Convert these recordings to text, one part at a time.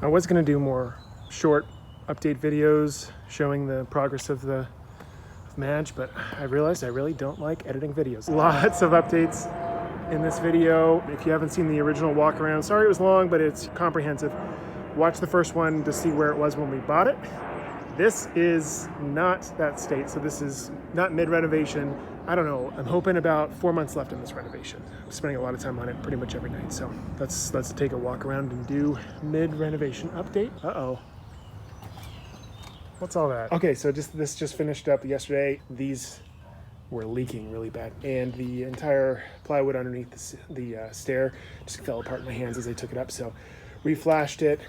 I was going to do more short update videos showing the progress of the Madge, but I realized I really don't like editing videos. Lots of updates in this video. If you haven't seen the original walk around, sorry it was long, but it's comprehensive. Watch the first one to see where it was when we bought it. This is not that state, so this is not mid-renovation. I don't know, I'm hoping about 4 months left in this renovation. I'm spending a lot of time on it pretty much every night, so let's take a walk around and do mid-renovation update. Uh-oh. What's all that? Okay, so this just finished up yesterday. These were leaking really bad, and the entire plywood underneath the stair just fell apart in my hands as I took it up, so reflashed it,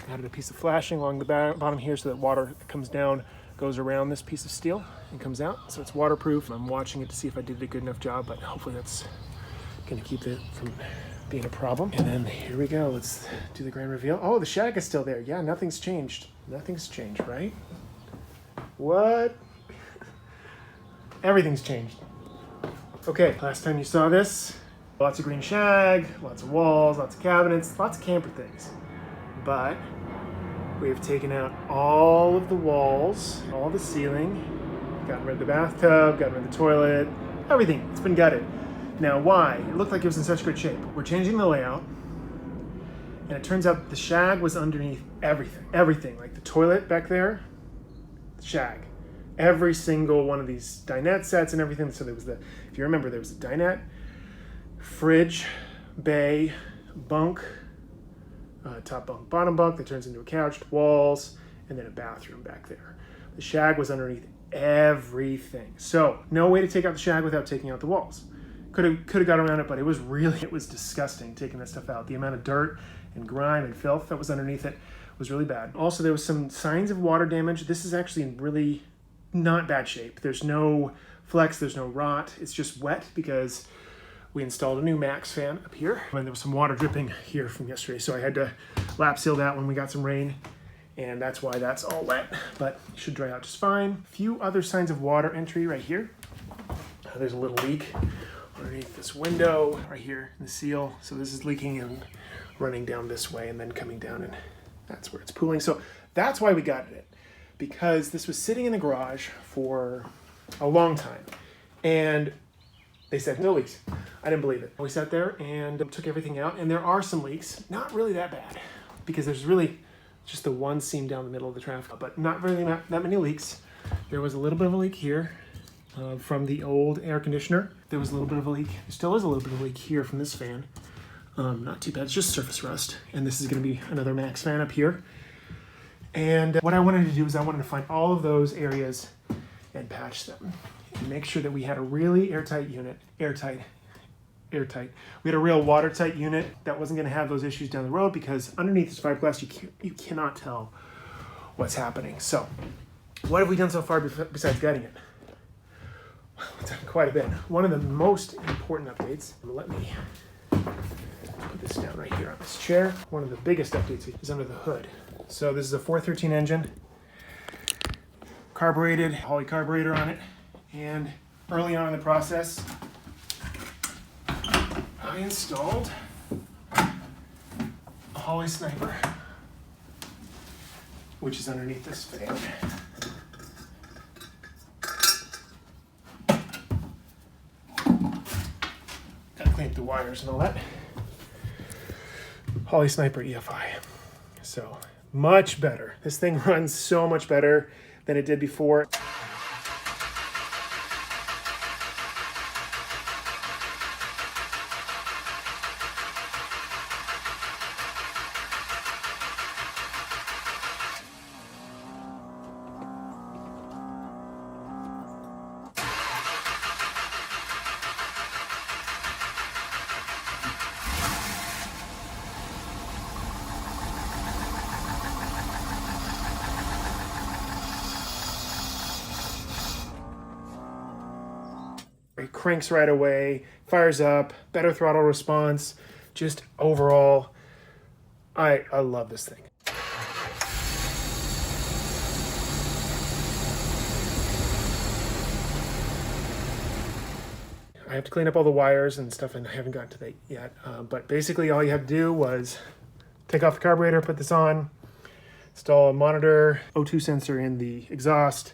added a piece of flashing along the bottom here so that water that comes down goes around this piece of steel and comes out, so it's waterproof. I'm watching it to see if I did a good enough job, but hopefully that's gonna keep it from being a problem. And then here we go, let's do the grand reveal. Oh, the shag is still there. Yeah, nothing's changed. Nothing's changed, right? What? Everything's changed. Okay, last time you saw this, lots of green shag, lots of walls, lots of cabinets, lots of camper things. But we have taken out all of the walls, all the ceiling, gotten rid of the bathtub, gotten rid of the toilet, everything. It's been gutted. Now, why? It looked like it was in such good shape. We're changing the layout, and it turns out the shag was underneath everything. Everything, like the toilet back there, the shag. Every single one of these dinette sets and everything. So there was if you remember, there was a dinette, fridge, bay, bunk, top bunk, bottom bunk that turns into a couch, walls, and then a bathroom back there. The shag was underneath everything. So no way to take out the shag without taking out the walls. Could have got around it, but it was disgusting taking that stuff out. The amount of dirt and grime and filth that was underneath it was really bad. Also, there was some signs of water damage. This is actually in really not bad shape. There's no flex, there's no rot. It's just wet because we installed a new max fan up here, and there was some water dripping here from yesterday, so I had to lap seal that when we got some rain, and that's why that's all wet, but it should dry out just fine. A few other signs of water entry right here. There's a little leak underneath this window right here in the seal, so this is leaking and running down this way and then coming down, and that's where it's pooling. So that's why we got it, because this was sitting in the garage for a long time, and they said no leaks. I didn't believe it. We sat there and took everything out, and there are some leaks. Not really that bad, because there's really just the one seam down the middle of the Travco, but not that many leaks. There was a little bit of a leak here from the old air conditioner. There was a little bit of a leak. There still is a little bit of a leak here from this fan. Not too bad, it's just surface rust. And this is gonna be another max fan up here. And what I wanted to do is I wanted to find all of those areas and patch them. And make sure that we had a really airtight unit, airtight. We had a real watertight unit that wasn't going to have those issues down the road, because underneath this fiberglass, you cannot tell what's happening. So, what have we done so far besides gutting it? We've done quite a bit. One of the most important updates, let me put this down right here on this chair. One of the biggest updates is under the hood. So this is a 413 engine, carbureted, Holley carburetor on it. And early on in the process, I installed a Holley Sniper, which is underneath this fan. Gotta clean up the wires and all that. Holley Sniper EFI. So much better. This thing runs so much better than it did before. It cranks right away, fires up, better throttle response. Just overall, I love this thing. I have to clean up all the wires and stuff, and I haven't gotten to that yet. But basically all you had to do was take off the carburetor, put this on, install a monitor, O2 sensor in the exhaust,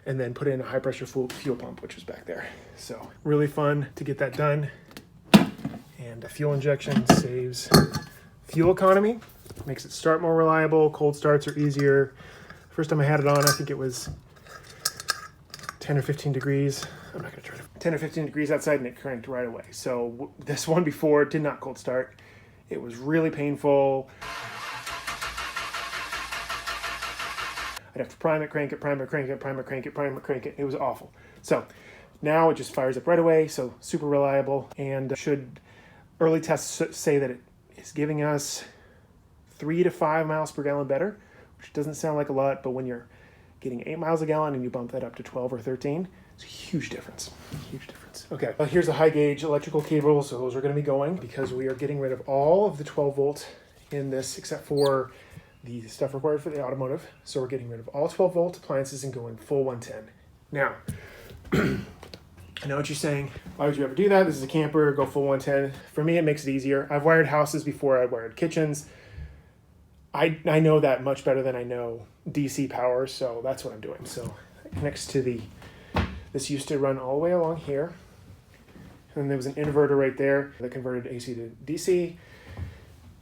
and then put in a high pressure fuel pump, which was back there. So really fun to get that done. And a fuel injection saves fuel economy, makes it start more reliable. Cold starts are easier. First time I had it on, I think it was 10 or 15 degrees. I'm not gonna try to 10 or 15 degrees outside, and it cranked right away. So this one before did not cold start. It was really painful. I'd have to prime it, crank it, prime it, crank it, prime it, crank it, prime it, crank it. It was awful. So now it just fires up right away. So super reliable, and should early tests say that it is giving us 3 to 5 miles per gallon better, which doesn't sound like a lot, but when you're getting 8 miles a gallon and you bump that up to 12 or 13, it's a huge difference. Huge difference. Okay, well, here's the high gauge electrical cable. So those are going to be going because we are getting rid of all of the 12 volt in this except for the stuff required for the automotive. So we're getting rid of all 12 volt appliances and going full 110. Now, I know what you're saying. Why would you ever do that? This is a camper, go full 110. For me, it makes it easier. I've wired houses before, I've wired kitchens. I know that much better than I know DC power, so that's what I'm doing. So it connects to this used to run all the way along here. And then there was an inverter right there that converted AC to DC.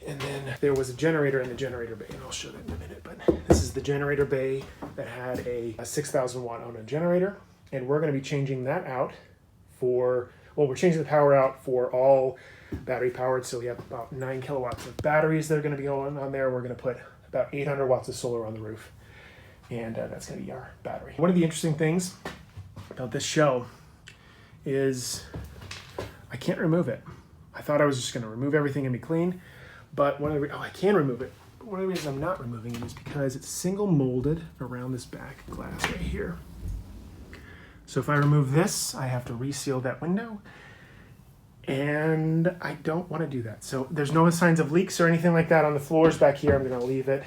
And then there was a generator in the generator bay, and I'll show that in a minute. But this is the generator bay that had a 6,000 watt on a generator. And we're going to be changing that out we're changing the power out for all battery powered. So we have about 9 kilowatts of batteries that are going to be going on there. We're going to put about 800 watts of solar on the roof. And that's going to be our battery. One of the interesting things about this shell is I can't remove it. I thought I was just going to remove everything and be clean. But I can remove it. But one of the reasons I'm not removing it is because it's single molded around this back glass right here. So if I remove this, I have to reseal that window. And I don't want to do that. So there's no signs of leaks or anything like that on the floors back here. I'm going to leave it.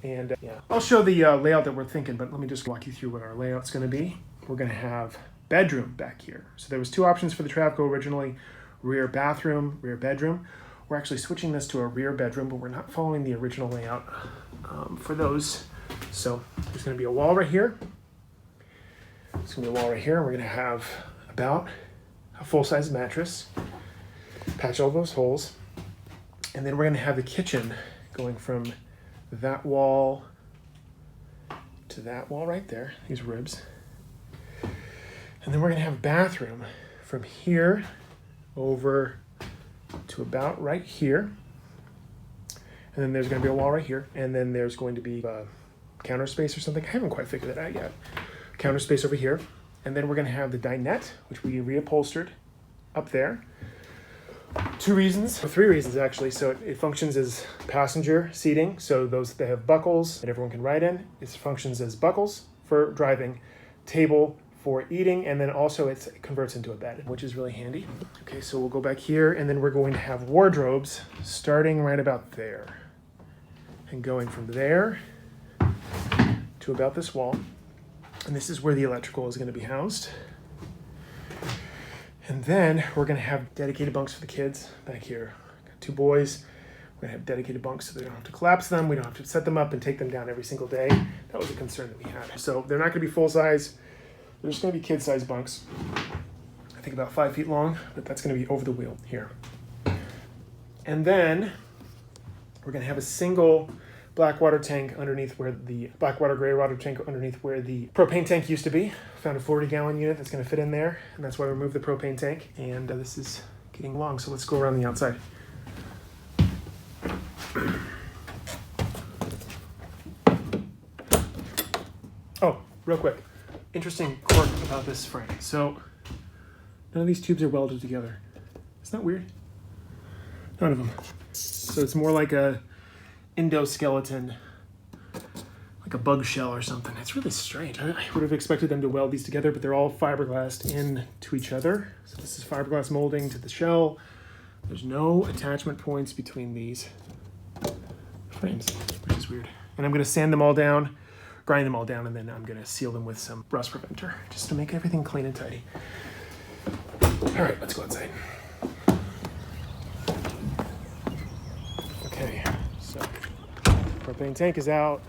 And yeah, I'll show the layout that we're thinking, but let me just walk you through what our layout's going to be. We're going to have bedroom back here. So there was 2 options for the Travco originally, rear bathroom, rear bedroom. We're actually switching this to a rear bedroom, but we're not following the original layout for those. So there's going to be a wall right here. There's going to be a wall right here. We're going to have about a full-size mattress, patch all those holes, and then we're going to have the kitchen going from that wall to that wall right there, these ribs. And then we're going to have a bathroom from here over to about right here. And then there's going to be a wall right here. And then there's going to be a counter space or something. I haven't quite figured that out yet. Counter space over here. And then we're going to have the dinette, which we reupholstered up there. 2 reasons, or 3 reasons actually. So it functions as passenger seating. So those that have buckles that everyone can ride in. It functions as buckles for driving, table for eating, and then also it converts into a bed, which is really handy. Okay, so we'll go back here, and then we're going to have wardrobes starting right about there and going from there to about this wall. And this is where the electrical is going to be housed. And then we're going to have dedicated bunks for the kids back here. Got 2 boys. We're going to have dedicated bunks so they don't have to collapse them. We don't have to set them up and take them down every single day. That was a concern that we had. So they're not going to be full size. They're just going to be kid-sized bunks. I think about 5 feet long, but that's going to be over the wheel here. And then we're going to have a single blackwater tank underneath where the blackwater gray water tank underneath where the propane tank used to be. Found a 40-gallon unit that's going to fit in there, and that's why we removed the propane tank. And this is getting long, so let's go around the outside. Oh, real quick. Interesting quirk about this frame. So none of these tubes are welded together. Isn't that weird? None of them. So it's more like a endoskeleton, like a bug shell or something. It's really strange. I would have expected them to weld these together, but they're all fiberglassed into each other. So this is fiberglass molding to the shell. There's no attachment points between these frames, which is weird. And I'm going to sand them all down, grind them all down, and then I'm going to seal them with some rust preventer just to make everything clean and tidy. All right, let's go outside. Okay, so propane tank is out.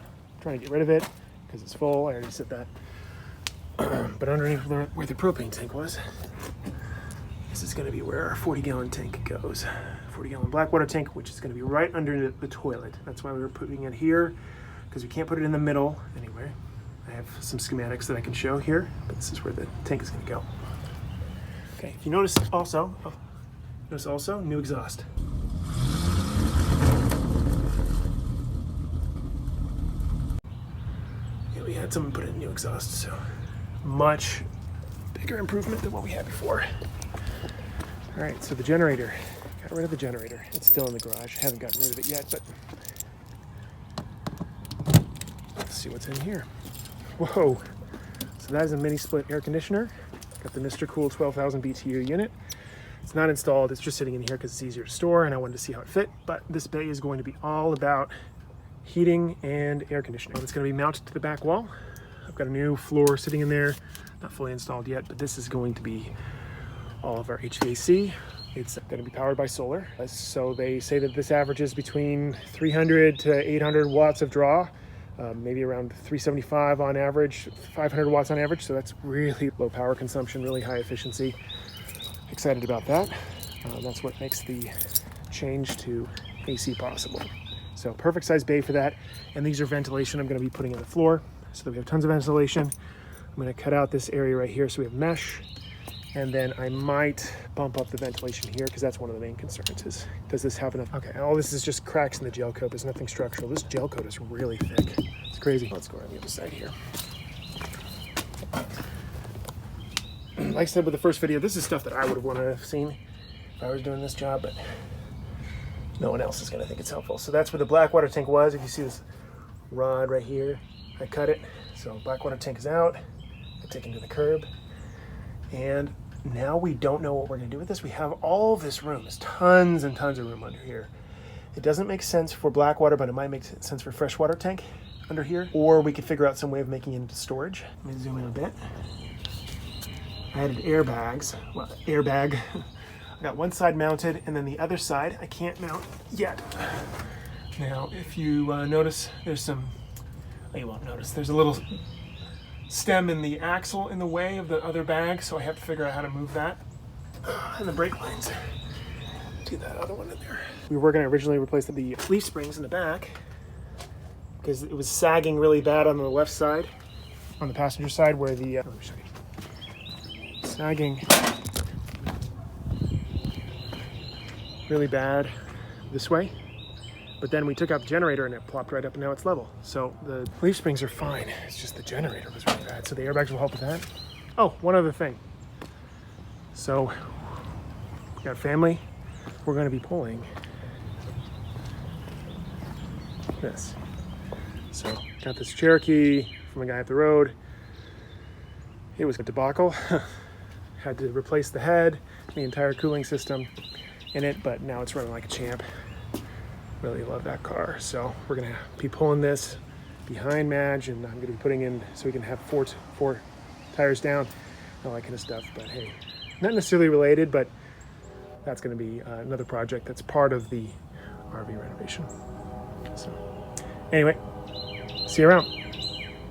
trying to get rid of it because it's full. I already said that. But underneath where the propane tank was, this is going to be where our 40-gallon tank goes. 40-gallon blackwater tank, which is going to be right under the toilet. That's why we were putting it here, because we can't put it in the middle anyway. I have some schematics that I can show here, but this is where the tank is going to go. Okay, if you notice also, new exhaust. Yeah, we had someone put in new exhaust, so much bigger improvement than what we had before. All right, so the generator. Got rid of the generator. It's still in the garage. Haven't gotten rid of it yet, but let's see what's in here. Whoa. So that is a mini split air conditioner. Got the Mr. Cool 12,000 BTU unit. It's not installed. It's just sitting in here because it's easier to store, and I wanted to see how it fit. But this bay is going to be all about heating and air conditioning. It's going to be mounted to the back wall. I've got a new floor sitting in there. Not fully installed yet, but this is going to be all of our HVAC. It's going to be powered by solar. So they say that this averages between 300 to 800 watts of draw, maybe around 375 on average, 500 watts on average. So that's really low power consumption, really high efficiency. Excited about that. That's what makes the change to AC possible. So perfect size bay for that. And these are ventilation I'm going to be putting in the floor so that we have tons of ventilation. I'm going to cut out this area right here so we have mesh. And then I might bump up the ventilation here because that's one of the main concerns is, does this have enough? Okay, all this is just cracks in the gel coat. There's nothing structural. This gel coat is really thick. It's crazy. Let's go around the other side here. Like I said with the first video, this is stuff that I would have wanted to have seen if I was doing this job, but no one else is going to think it's helpful. So that's where the blackwater tank was. If you see this rod right here, I cut it. So blackwater tank is out. I take it to the curb. And now we don't know what we're going to do with this. We have all this room. There's tons and tons of room under here. It doesn't make sense for blackwater, but it might make sense for freshwater tank under here. Or we could figure out some way of making it into storage. Let me zoom in a bit. I added airbags. Well, airbag. I got one side mounted, and then the other side I can't mount yet. Now, if you notice, there's some. Oh, you won't notice. There's a little stem in the axle in the way of the other bag, so I have to figure out how to move that. And the brake lines. Do that other one in there. We were going to originally replace the leaf springs in the back because it was sagging really bad on the left side, on the passenger side, where the let me show you. Sagging really bad this way. But then we took out the generator and it plopped right up and now it's level. So the leaf springs are fine. It's just the generator was really bad. So the airbags will help with that. Oh, one other thing. So we got family. We're going to be pulling this. So got this Cherokee from a guy up the road. It was a debacle. Had to replace the head, the entire cooling system in it, but now it's running like a champ. Really love that car. So we're gonna be pulling this behind Madge, and I'm gonna be putting in so we can have four tires down, all that kind of stuff. But hey, not necessarily related, but that's gonna be another project that's part of the RV renovation. So anyway, see you around.